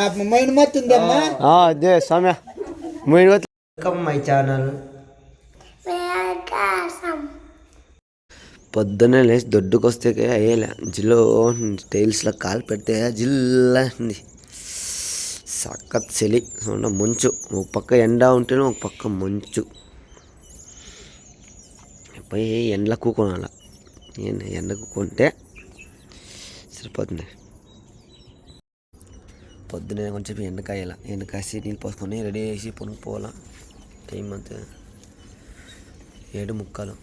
అదే Soumya welcome my channel. పొద్దున్నే లేచి దొడ్డుకొస్తే అయ్యేలా జిల్లో టైల్స్లో కాలు పెడితే జిల్లా ఉంది. సక్కత్ చలి మంచు, ఒక పక్క ఎండ ఉంటేనే ఒక పక్క మంచు. పోయి ఎండలో కూకోనాల, ఎండ కూకుంటే సరిపోతుంది. పొద్దునే కొంచెం ఎండకాయాల, ఎండకాసి నీళ్ళు పోసుకొని రెడీ చేసి పొనుకు పోవాలా. టైం అంతా 7:15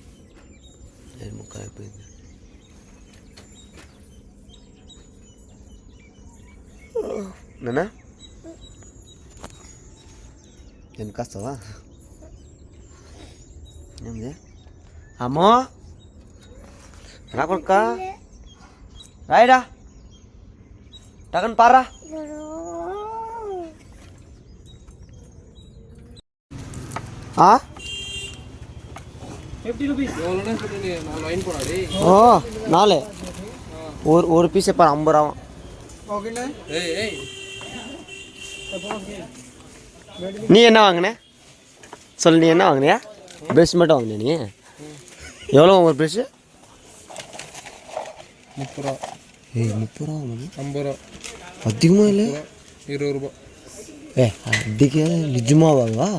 అయిపోయింది. నానా వెనకాస్తావా? ఏంది అమ్మో రాకొక్క రాయడా టగన్ పారా. ஓ 4 ஒரு பீஸ் எப்போ 50 ரூபா. நீ என்ன வாங்கின சொல்லு, நீ என்ன வாங்கினியா? ப்ரெஷ் மட்டும் வாங்கின நீ? எவ்வளோ ஒரு ப்ரெஷ்ஷு? 30 ரூபா. 30 ரூபா 50 ரூபா அதிகமாக இல்லை? 20 ரூபா. அதிக நிஜமாவா?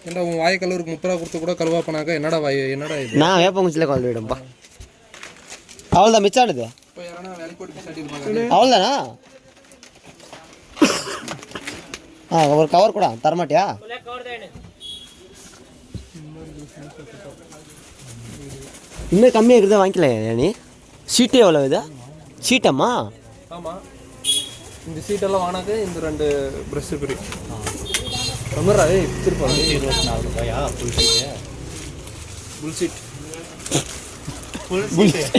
ஏன்டா உன் வாய் கலருக்கு 30 ரூபா கொடுத்து கூட கழுவா பண்ணாக்க என்னடா வாய், என்னடா இது? நான் வேப்பங்குச்சியில் கழுவி விடும்பா. அவ்வளோதான் மிச்சாடுது. அவ்வளோதானா? ஒரு கவர் கூட தரமாட்டியா? இன்னும் கம்மியாக இருக்குதா வாங்கிக்கல நீ? சீட்டு எவ்வளோ இது? சீட்டம்மா? ஆமாம், இந்த சீட்டெல்லாம் வாங்கினாக்க இந்த 2 ப்ரெஷ்ஷு ஃப்ரீ. ரொம்ப திருப்பா 24 ரூபாயா ஃபுல் சீட்டு? ஃபுல் சீட்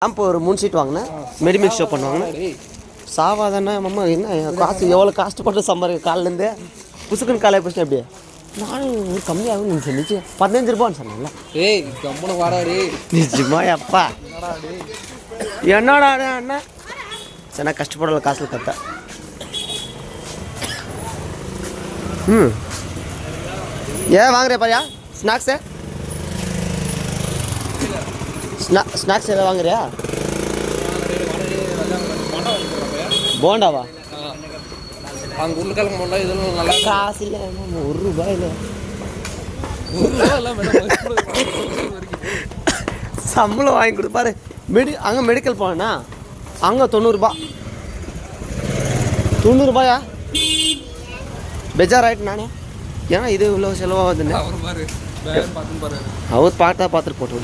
ஷாம்பு ஒரு 3 சீட் வாங்கினேன். மெடிமிக்ஸ் ஷோ பண்ணுவாங்க. சாவாதானே அம்மா, என்ன காசு எவ்வளோ கஷ்டப்பட்டு சம்பாதிக்க காலிலேருந்து புசுக்குன்னு காலையை போச்சுன்னா எப்படி? நானும் ஒரு கம்மியாகும் நீ சொல்லிச்சு 15 ரூபான்னு சொன்னாங்களா? கம்பெனி வாடாடி நிஜமா அப்பா என்னடா அண்ணா சரி கஷ்டப்படல காசுல கத்த. ஏன் வாங்குறியா பாரியா ஸ்நாக்ஸு? ஸ்நாக்ஸ் எதாவது வாங்குறியா? போண்டாவா? அங்கே உருளைக்கிழங்கு போண்டா இதெல்லாம் நல்லா காசு இல்லை, 1 ரூபாய் இல்லை. சம்பளம் வாங்கி கொடுப்பாரு. அங்கே மெடிக்கல் போனேன்னா அங்கே 90 ரூபா. 90 ரூபாயா? பெஜாராயிட்டு நானே. ஏன்னா இது இவ்வளோ செலவாகுதுன்னு அவர் பார்த்துட்டு போட்டு.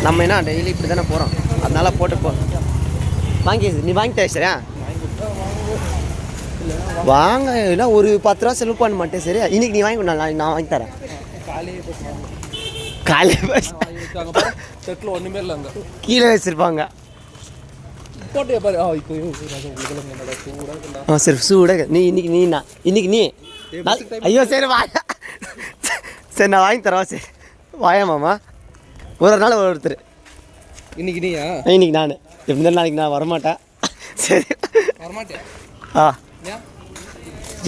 நம்ம என்ன டெய்லி இப்படி தானே போகிறோம், அதனால போட்டு வாங்கி நீ வாங்கி தர சரியா? வாங்க இல்லை ஒரு 10 ரூபா செலவு பண்ண மாட்டேன் சரியா? இன்னைக்கு நீ வாங்கி நான் வாங்கி தரேன். காலையே செட்டில் ஒன்றுமே இல்லை, அங்கே கீழே வச்சிருப்பாங்க. சரி சூடாக நீ இன்னைக்கு நீ ஐயோ சரி வாயா, சரி நான் வாங்கி தரவா? சரி வாயா மாமா. ஒரு நாள் ஒருத்தர். இன்னைக்கு நீயா? இன்னைக்கு நான் எப்படி இருந்தாலும் நாளைக்கு நான் வரமாட்டேன். சரி வரமாட்டேன்.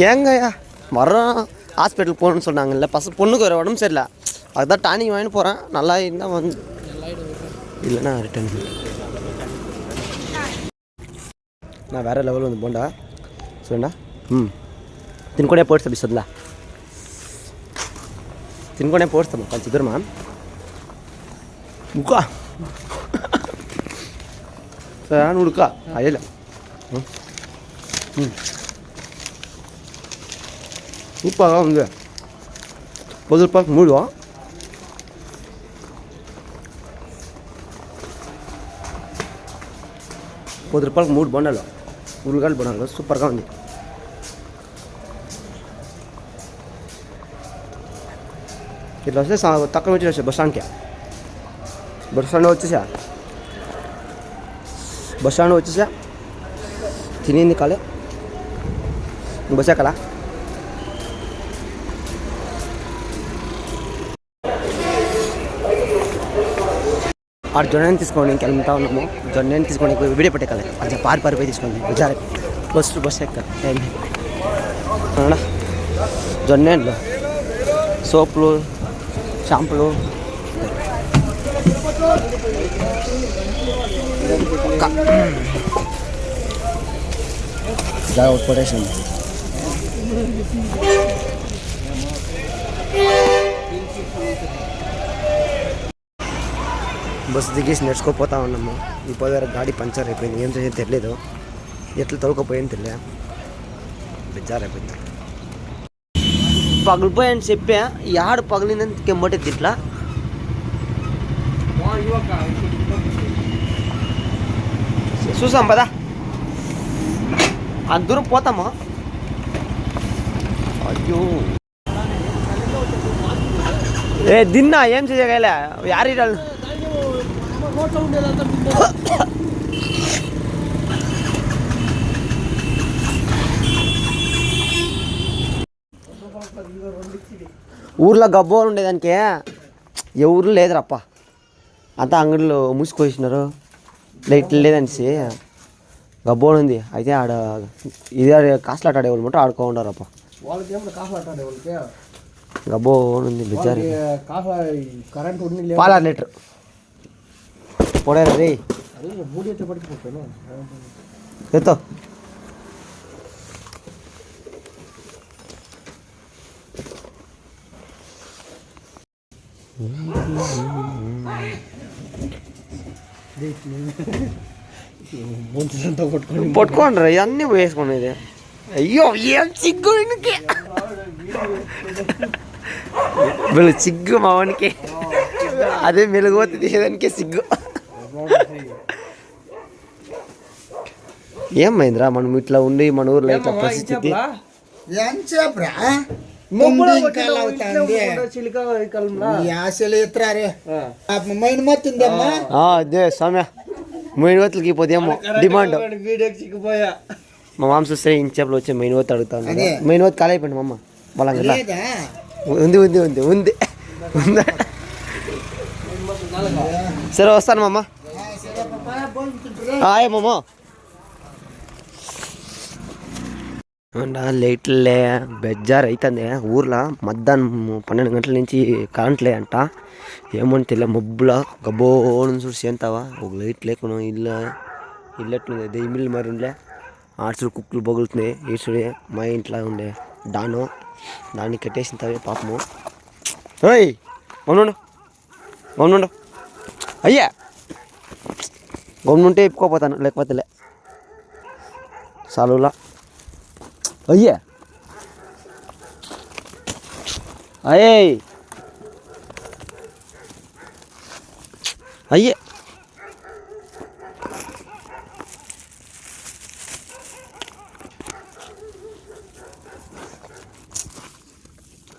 ஏங்கய்யா வரோம், ஹாஸ்பிட்டல் போகணுன்னு சொன்னாங்கல்ல. பொண்ணுக்கு ஒரு உடம்பு சரியில்லை, அதுதான் டானிக் வாங்கிட்டு போகிறேன். நல்லா இருந்தால் வந்து இல்லைன்னா ரிட்டர்ன். நான் வேறு லெவல் வந்து போண்டா சொல்லுண்ணா. ತಿನ್ಕೊಂಡೇ ಪೋಡ್ಸ ಬಿಸೋದ್ಲ ತಿನ್ಕೊಂಡೇ ಪೋಡ್ಸ್ತಮ್ಮ ಕಂಚಿದ್ರಮ್ಮ ಮುಖ ನಾನು ಹುಡ್ಕ ಅಯ್ಯಲ್ಲ. ಉಪ್ಪಾಗ ಒಂದು 10 ರೂಪಾಯಿಗೆ 3. 10 రూపాయలకు 3 బొండాలు ఉల్లిగడ్డలు బొండాలు సూపర్గా ఉంది. ఇట్లా వస్తే తక్కువ వచ్చి వచ్చా బస్ స్టాండ్ వచ్చేసా తినింది కాలే బస్ ఎక్కలా. ఆడు జొన్నని తీసుకొని వెళ్తా ఉన్నాము. జొన్నని తీసుకొని వీడియో పెట్టేకాలి అది పారిపోయి తీసుకోండి విచార బస్ ఎక్క జొన్నలు సోపులు షాంపులు కొటేషన్ బస్సు దిగేసి నడుచుకోపోతా ఉన్నాము. ఇప్పుడు దగ్గర గాడి పంచర్ అయిపోయింది. ఏం చేసేది తెలియదు. ఎట్లా తొలకపోయింది తెలియదు. బెజారైపోయింది. పగిలిపోయాని చెప్పా యాడు పగిలిందని కెమ్మటే తిట్లా చూసాం పదా అంత దూరం పోతామా. అయ్యో ఏ దిన్నా ఏం చేయగలే యారీ ఊర్లో గబ్బోలు ఉండేదానికి ఎవరు లేదురప్ప. అంతా అంగడిలో మూసుకొచ్చినారు. లైట్ లేదనిసి గబ్బోలు ఉంది. అయితే ఆడ ఇది కాసులాట ఆడేవాళ్ళు మాట ఆడుకోండారప్ప. గబ్బోలు ఉంది బిజారి. పాల లీటర్ పొడేరా రే ఎత్తో పట్టుకోండి రా ఇవన్నీ వేసుకునేది. అయ్యో ఏం సిగ్గు వీళ్ళు సిగ్గు మా వానికి. అదే మెలుగుపోతే తీసేదానికే సిగ్గు. ఏమైందిరా మనం ఇట్లా ఉండి మన ఊర్లో ఇట్లా పరిస్థితి. అదే స్వామి మైనవతులకి పోతేమో డిమాండ్. మా మామ చూస్తే ఇంచేపలు వచ్చి మైనవత్ అడుగుతాను. మైనవత్ ఖాళీ అయిపోయింది మా అమ్మ బలంగా. ఉంది ఉంది ఉంది ఉంది ఉందా? సరే వస్తాను మామ. మామ లైట్లే బెజ్జారు అవుతుంది ఊర్లో. మధ్యాహ్నం 12 గంటల నుంచి కరెంట్ లే అంట. ఏమని తెలియదు మబ్బులా గబ్బోని చూసి ఎంతావా ఒక లైట్ లేకుండా ఇల్లు ఎట్లుంది దెయ్యమిల్లు మరి ఉండే. ఆడ్చుడు కుక్కలు బొగులుతున్నాయి. ఈడ్చుడే మా ఇంట్లో ఉండే దాన్ని కట్టేసిన తవే పాపము. ఓయ్ గమ్నుండు అయ్యా గమ్నుంటే ఇప్పుకోపోతాను లేకపోతే లే సాలులా. అయ్యా అయ్యే అయ్యే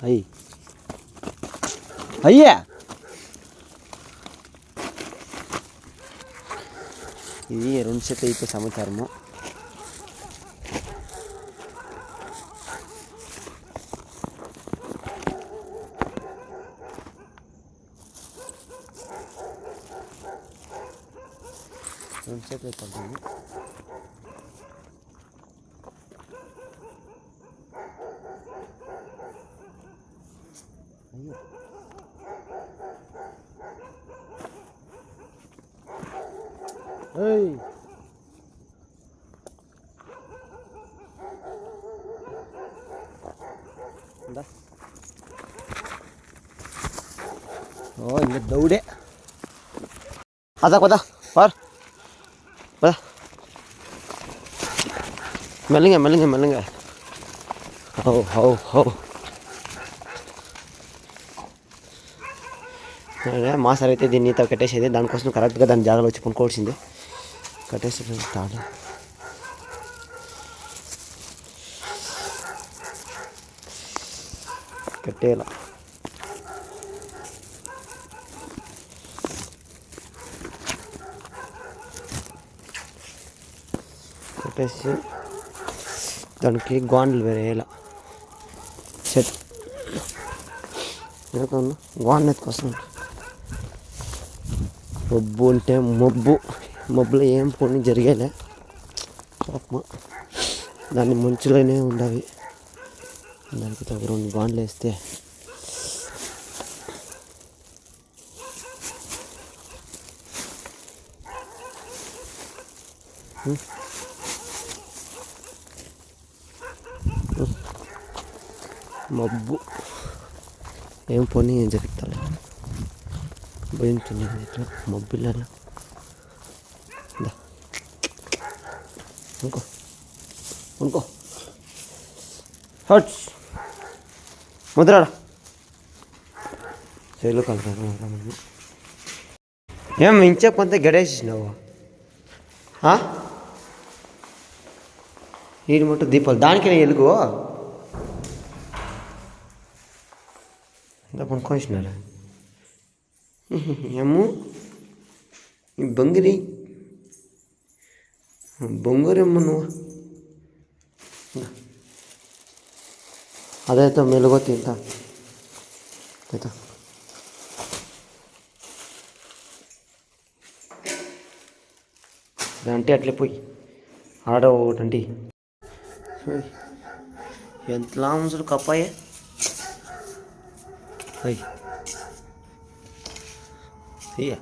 అయ్యి అయ్యా ఇది 2 సెట్లు అయిపోయి సమాచారము. సెట్లు అయిపోతుంది. అయ్యో ఏయ్ ఓ ఇంక దౌడే అదా పదా పార్ పదా మెల్లిగా హౌ మా సార్ అయితే దీన్ని ఈత కట్టేసేది. దానికోసం కరెక్ట్గా దాని జాగాలో వచ్చి కొనుక్కోవాల్సింది. కట్టేసి తాడు కట్టేయాల. కట్టేసి దానికి గోండలు వేరే వేయాల. Set gonna ఎత్తుకొస్తాను. మబ్బు అంటే మబ్బులో ఏం పని జరిగేలే పాపం, దాన్ని మంచులోనే ఉండాలి. దానికి తగ్గ 2 బాండ్లు వేస్తే మబ్బు ఏం పని ఏం జరుగుతుంది భయంతుంది ఇట్లా మబ్బులలో. అనుకో హట్స్ ముద్రాడా చేలు కలుగుతాను. ఏం ఇంచే కొంత గడేసినావు వీడి మట్టు దీపాలు దానికి వెలుగు ఇంత కొనుక్కొచ్చినారా ఏమో ఈ బొంగరేమ్మ నువ్వు అదైతే మెలుగో తింటా అంటే అట్లే పోయి ఆడ ఒకటండి ఎంతలా ఉంచుడు కప్పాయే ఇయ్య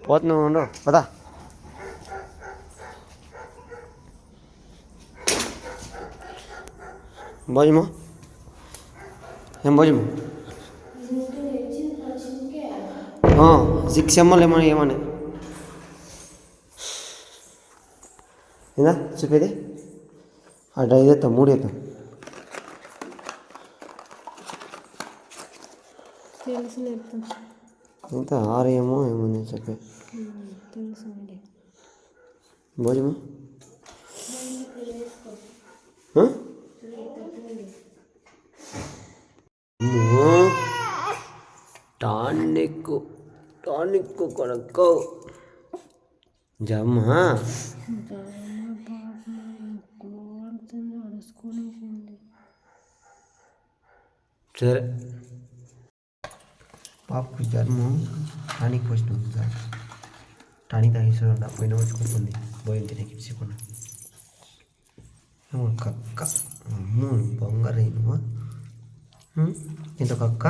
పోతున్నావు ఉండు పదా. భోజము ఏం భోజము 6 ఎమ్మెల్ ఏమని ఏదా చెప్పేది అటు 5 అవుతాం 3 అవుతాం ఎంత 6 ఏమని చెప్పే భోజము టానిక్ కొనుక్కో జమ్మా సరే పాపకు జ్వరము టానిక్ పోసినాం సార్. టానిక్ తాగేసాడు పోయిన వచ్చుకుంటుంది పోయింది తినే కిడ్సకుండా కక్క అమ్మ బంగారు ఇంత కక్క